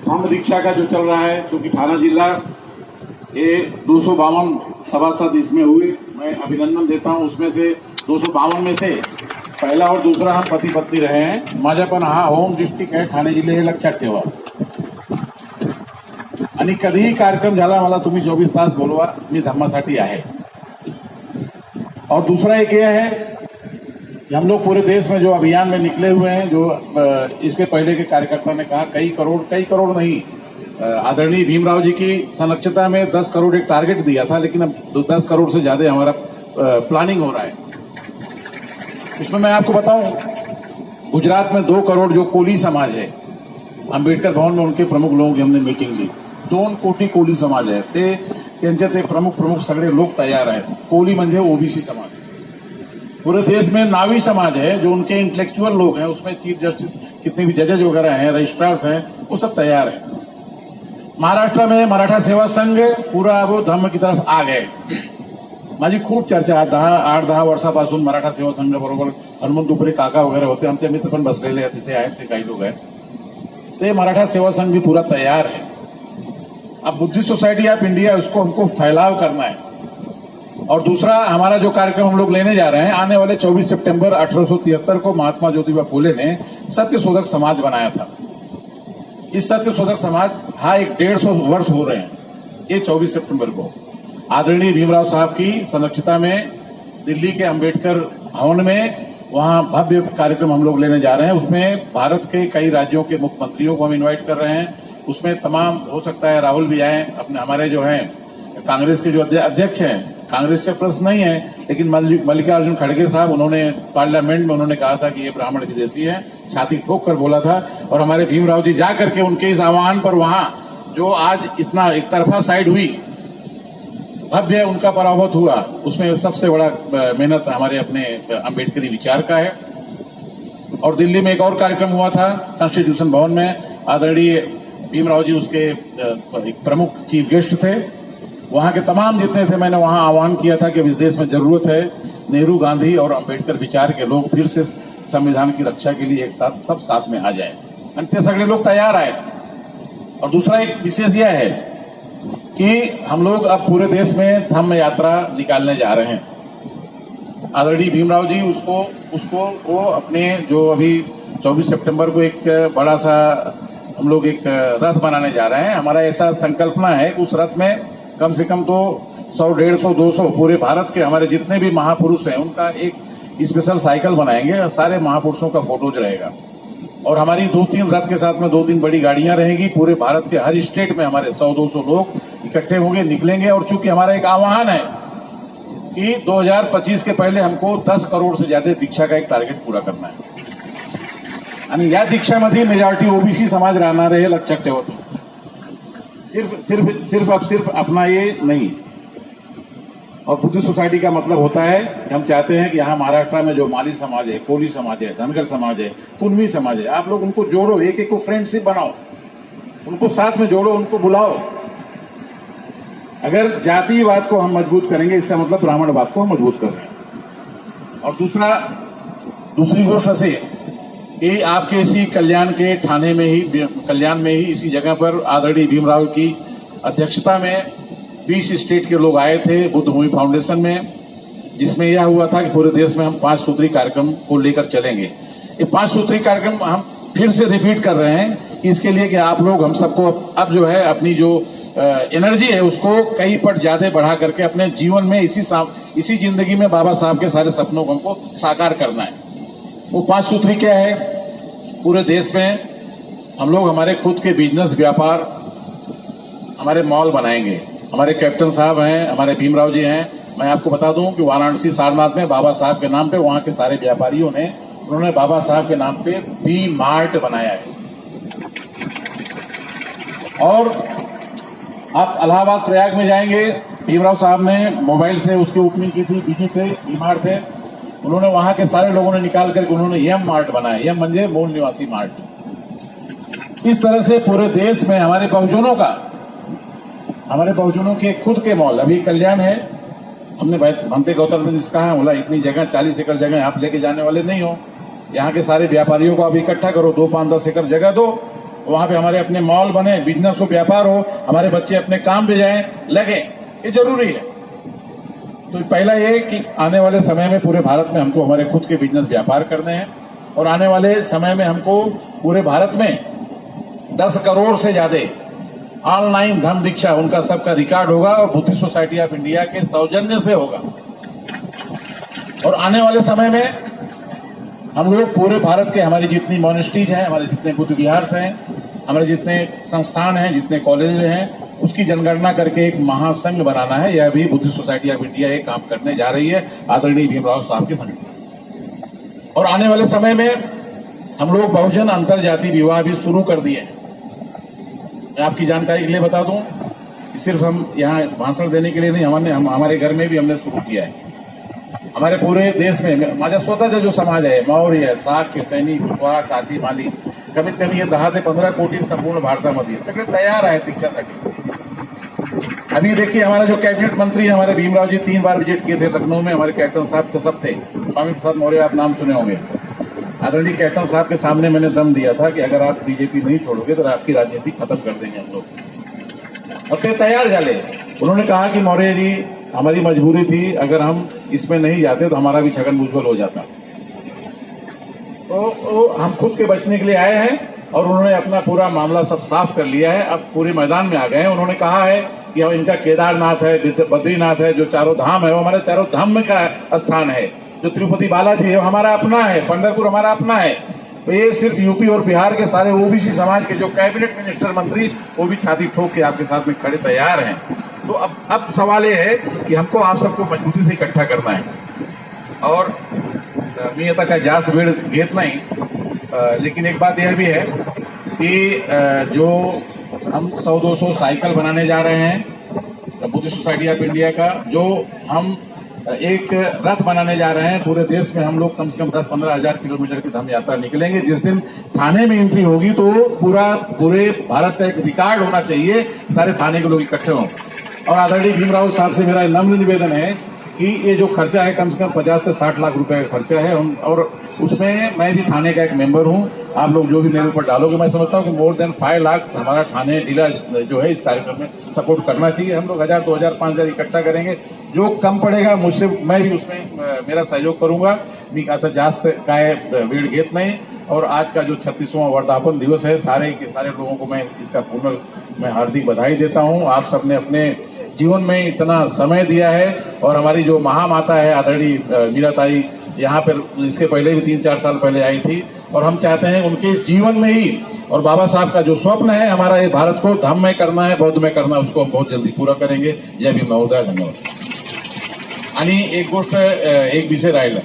धम्म दीक्षा का जो चल रहा है, चूंकि थाना जिला ये 252 सभासद इसमें हुए, मैं अभिनंदन देता हूं। उसमें से 252 में से पहला और दूसरा हम पति पत्नी रहे हैं। माझा पण हा होम डिस्ट्रिक्ट आहे ठाणे जिल्हे, हे लक्षात ठेवा। आणि कधीही कार्यक्रम झाला मला तुम्ही 24 तास बोलवा, मी धम्मासाठी आहे। और दूसरा एक यह है कि हम लोग पूरे देश में जो अभियान में निकले हुए हैं, जो इसके पहले के कार्यकर्ता ने कहा कई करोड़ नहीं, आदरणीय भीमराव जी की संरक्षता में 10 करोड़ एक टारगेट दिया था, लेकिन अब 10 करोड़ से ज्यादा हमारा प्लानिंग हो रहा है। इसमें मैं आपको बताऊं, गुजरात में 2 करोड़ जो कोली समाज है, आंबेडकर भवन में उनके प्रमुख लोगों की हमने मीटिंग ली। 2 कोटी कोली समाज है, ते प्रमुख सगळे लोग तैयार आहेत। कोली म्हणजे ओबीसी समाज। पूरे देश में नावी समाज है, जो उनके इंटेलेक्चुअल लोग हैं, उसमें चीफ जस्टिस कितने भी जजेज वगैरह हैं, रजिस्ट्रार्स हैं, वो सब तैयार है। महाराष्ट्र में मराठा सेवा संघ पूरा वो धम्म की तरफ आ गए। माझी खूप चर्चा 8-10 वर्षापासून मराठा सेवा संघ बरोबर हनुमंत दुपरे काका वगैरे होते, आमचे मित्र पण बसलेले आहेत, तिथे आहेत ते काही लोग आहेत। ते मराठा सेवा संघ भी पूरा तैयार है। अब बुद्धिस्ट सोसाइटी ऑफ इंडिया, उसको हमको फैलाव करना है। और दूसरा हमारा जो कार्यक्रम हम लोग लेने जा रहे हैं, आने वाले 24 सितंबर 1873 को महात्मा ज्योतिबा फुले ने सत्यशोधक समाज बनाया था। इस सत्यशोधक समाज एक 150 वर्ष हो रहे हैं। ये 24 सितंबर को आदरणीय भीमराव साहब की संरक्षता में दिल्ली के अंबेडकर भवन में वहां भव्य कार्यक्रम हम लोग लेने जा रहे हैं। उसमें भारत के कई राज्यों के मुख्यमंत्रियों को हम इन्वाइट कर रहे हैं। उसमें तमाम, हो सकता है राहुल भी आए, अपने हमारे जो हैं कांग्रेस के जो अध्यक्ष हैं, कांग्रेस से प्रश्न नहीं है, लेकिन मल्लिकार्जुन खड़गे साहब, उन्होंने पार्लियामेंट में उन्होंने कहा था कि ये ब्राह्मण विदेशी है, छाती ठोक कर बोला था। और हमारे भीमराव जी जा करके उनके इस आह्वान पर वहां जो आज इतना एक तरफा साइड हुई, भव्य उनका पराभव हुआ, उसमें सबसे बड़ा मेहनत हमारे अपने अम्बेडकरी विचार का है। और दिल्ली में एक और कार्यक्रम हुआ था कॉन्स्टिट्यूशन भवन में, आदरणीय भीमराव जी उसके एक प्रमुख चीफ गेस्ट थे। वहां के तमाम जितने थे, मैंने वहां आह्वान किया था कि अब इस देश में जरूरत है नेहरू, गांधी और अंबेडकर विचार के लोग फिर से संविधान की रक्षा के लिए एक साथ सब साथ में आ जाए। अंत्य सगळे लोग तैयार आए। और दूसरा एक विशेष यह है कि हम लोग अब पूरे देश में धम्म यात्रा निकालने जा रहे हैं। आदरणीय भीमराव जी उसको वो अपने जो अभी 24 सितंबर को एक बड़ा सा हम लोग एक रथ बनाने जा रहे हैं। हमारा ऐसा संकल्पना है कि उस रथ में कम से कम तो 100, 150, 200 पूरे भारत के हमारे जितने भी महापुरुष हैं उनका एक स्पेशल साइकिल बनाएंगे और सारे महापुरुषों का फोटोज रहेगा। और हमारी 2-3 रथ के साथ में 2-3 बड़ी गाड़ियां रहेगी। पूरे भारत के हर स्टेट में हमारे 100-200 लोग इकट्ठे होंगे, निकलेंगे। और चूंकि हमारा एक आह्वान है कि 2025 के पहले हमको 10 करोड़ से ज्यादा दीक्षा का एक टारगेट पूरा करना है। आणि या दीक्षामध्ये मेजॉरिटी ओबीसी समाज राहणार है, लक्षात ठेवा तुम्ही। सिर्फ अपना ये नहीं। और बुद्धिस्ट सोसाइटी का मतलब होता है कि हम चाहते हैं कि यहाँ महाराष्ट्र में जो माली समाज है, कोली समाज है, धनगर समाज है, कुनवी समाज है, आप लोग उनको जोड़ो, एक को फ्रेंडशिप बनाओ, उनको साथ में जोड़ो, उनको बुलाओ। अगर जातिवाद को हम मजबूत करेंगे, इसका मतलब ब्राह्मणवाद को हम मजबूत कर रहे हैं। और दूसरी गोष्ट से कि आपके इसी कल्याण के थाने में ही, कल्याण में ही इसी जगह पर आदरणीय भीमराव की अध्यक्षता में 20 स्टेट के लोग आए थे बुद्ध भूमि फाउंडेशन में, जिसमें यह हुआ था कि पूरे देश में हम 5 सूत्री कार्यक्रम को लेकर चलेंगे। ये 5 सूत्री कार्यक्रम हम फिर से रिपीट कर रहे हैं इसके लिए कि आप लोग हम सबको अब जो है अपनी जो एनर्जी है उसको कई पट ज्यादा बढ़ा करके अपने जीवन में इसी जिंदगी में बाबा साहब के सारे सपनों को हमको साकार करना है। वो 5 सूत्री क्या है? पूरे देश में हम लोग हमारे खुद के बिजनेस, व्यापार, हमारे मॉल बनाएंगे। हमारे कैप्टन साहब हैं, हमारे भीमराव जी हैं। मैं आपको बता दूं कि वाराणसी सारनाथ में बाबा साहब के नाम पे वहां के सारे व्यापारियों ने, उन्होंने बाबा साहब के नाम पे बी मार्ट बनाया है। और आप इलाहाबाद प्रयाग में जाएंगे, भीमराव साहब ने मोबाइल से उसकी ओपनिंग की थी, बिजी थे, बी मार्ट थे। उन्होंने वहां के सारे लोगों ने निकाल करके उन्होंने यम मार्ट बनाया, यम म्हणजे मूल निवासी मार्ट। इस तरह से पूरे देश में हमारे बहुजनों के खुद के मॉल, अभी कल्याण है, हमने भंते गौतम ने कहा, बोला इतनी जगह 40 एकड़ जगह आप लेके जाने वाले नहीं हो, यहाँ के सारे व्यापारियों को अब इकट्ठा करो, 2, 5, 10 एकड़ जगह दो वहां पे हमारे अपने मॉल बने, बिजनेस हो, व्यापार हो, हमारे बच्चे अपने काम पे जाएं, लगे, ये जरूरी है। तो पहला ये कि आने वाले समय में पूरे भारत में हमको हमारे खुद के बिजनेस व्यापार करने हैं और आने वाले समय में हमको पूरे भारत में 10 करोड़ से ज्यादा ऑनलाइन धम्म दीक्षा उनका सबका रिकॉर्ड होगा और बुद्धिस्ट सोसाइटी ऑफ इंडिया के सौजन्य से होगा। और आने वाले समय में हम लोग पूरे भारत के हमारी जितनी मॉनेस्ट्रीज हैं, हमारे जितने बुद्ध विहार हैं, हमारे जितने संस्थान हैं, जितने कॉलेज हैं, उसकी जनगणना करके एक महासंघ बनाना है। यह भी बुद्धिस्ट सोसाइटी ऑफ इंडिया ये काम करने जा रही है आदरणीय भीमराव साहब के संग। और आने वाले समय में हम लोग बहुजन अंतर जाति विवाह भी शुरू कर दिए हैं। मैं आपकी जानकारी के लिए बता दूं कि सिर्फ हम यहाँ भाषण देने के लिए नहीं, हमारे घर में भी हमने शुरू किया है। हमारे पूरे देश में माझा स्वतःचा जो समाज है, मौर्य, साक्य, सैनिक, कुशवाहा, काशी, माली, कमीत कमी ये 10 ते 15 कोटी संपूर्ण भारतामध्ये सगळे तयार आहेत दीक्षासाठी। अभी देखिए हमारा जो कैबिनेट मंत्री है, हमारे भीमराव जी 3 बार विजिट किए थे लखनऊ में, हमारे कैप्टन साहब के सब थे, स्वामी प्रसाद मौर्य, आप नाम सुने होंगे। आदरणीय कैप्टन साहब के सामने मैंने दम दिया था कि अगर आप बीजेपी नहीं छोड़ोगे तो आपकी राजनीति खत्म कर देंगे हम लोग। और ते तैयार झाले। उन्होंने कहा कि मौर्य जी हमारी मजबूरी थी, अगर हम इसमें नहीं जाते तो हमारा भी छगन भुजबल हो जाता। तो हम खुद के बचने के लिए आए हैं और उन्होंने अपना पूरा मामला सब साफ कर लिया है। अब पूरे मैदान में आ गए हैं। उन्होंने कहा है कि हम इनका केदारनाथ है, बद्रीनाथ है, जो चारों धाम है वो हमारे चारों धाम का स्थान है। जो तिरुपति बालाजी है वो हमारा अपना है, पंढरपुर हमारा अपना है। तो ये सिर्फ यूपी और बिहार के सारे ओबीसी समाज के जो कैबिनेट मिनिस्टर मंत्री वो भी छाती ठोक के आपके साथ में खड़े तैयार हैं। तो अब सवाल ये है कि हमको आप सबको मजबूती से इकट्ठा करना है। और मी आता काय जास्त वेळ घेत नाही, लेकिन एक बात यह भी है कि जो हम 100-200 साइकिल बनाने जा रहे हैं बुद्धिस्ट सोसाइटी ऑफ इंडिया का, जो हम एक रथ बनाने जा रहे हैं। पूरे देश में हम लोग कम से कम 10-15 हजार किलोमीटर की धम्म यात्रा निकलेंगे। जिस दिन थाने में एंट्री होगी तो पूरे भारत का एक रिकॉर्ड होना चाहिए, सारे थाने के लोग इकट्ठे हों। और आदरणीय भीमराव साहब से मेरा नम्र निवेदन है कि ये जो खर्चा है कम से कम 50 से 60 लाख रुपए का खर्चा है, और उसमें मैं भी थाने का एक मेंबर हूं। आप लोग जो भी मेरे ऊपर डालोगे, मैं समझता हूं कि मोर देन 5 लाख हमारा थाने जिला जो है इस कार्यक्रम में सपोर्ट करना चाहिए। हम लोग 1000, 2000, 5000 इकट्ठा करेंगे। जो कम पड़ेगा मुझसे, मैं भी उसमें मेरा सहयोग करूंगा। मी आता जास्त काय वेळ घेत नहीं। और आज का जो 36वां वर्धापन दिवस है, सारे के सारे लोगों को मैं इसका मैं हार्दिक बधाई देता हूं। आप सबने अपने जीवन में इतना समय दिया है और हमारी जो महामाता है आदरणीय मीराताई यहाँ पर इसके पहले भी 3-4 साल पहले आई थी, और हम चाहते हैं उनके इस जीवन में ही, और बाबा साहब का जो स्वप्न है हमारा ये भारत को धम्म में करना है, बौद्ध में करना है, उसको हम बहुत जल्दी पूरा करेंगे। जय भीम महोदय, धन्यवाद। आणि एक गोष्ट एक विषय राहिला,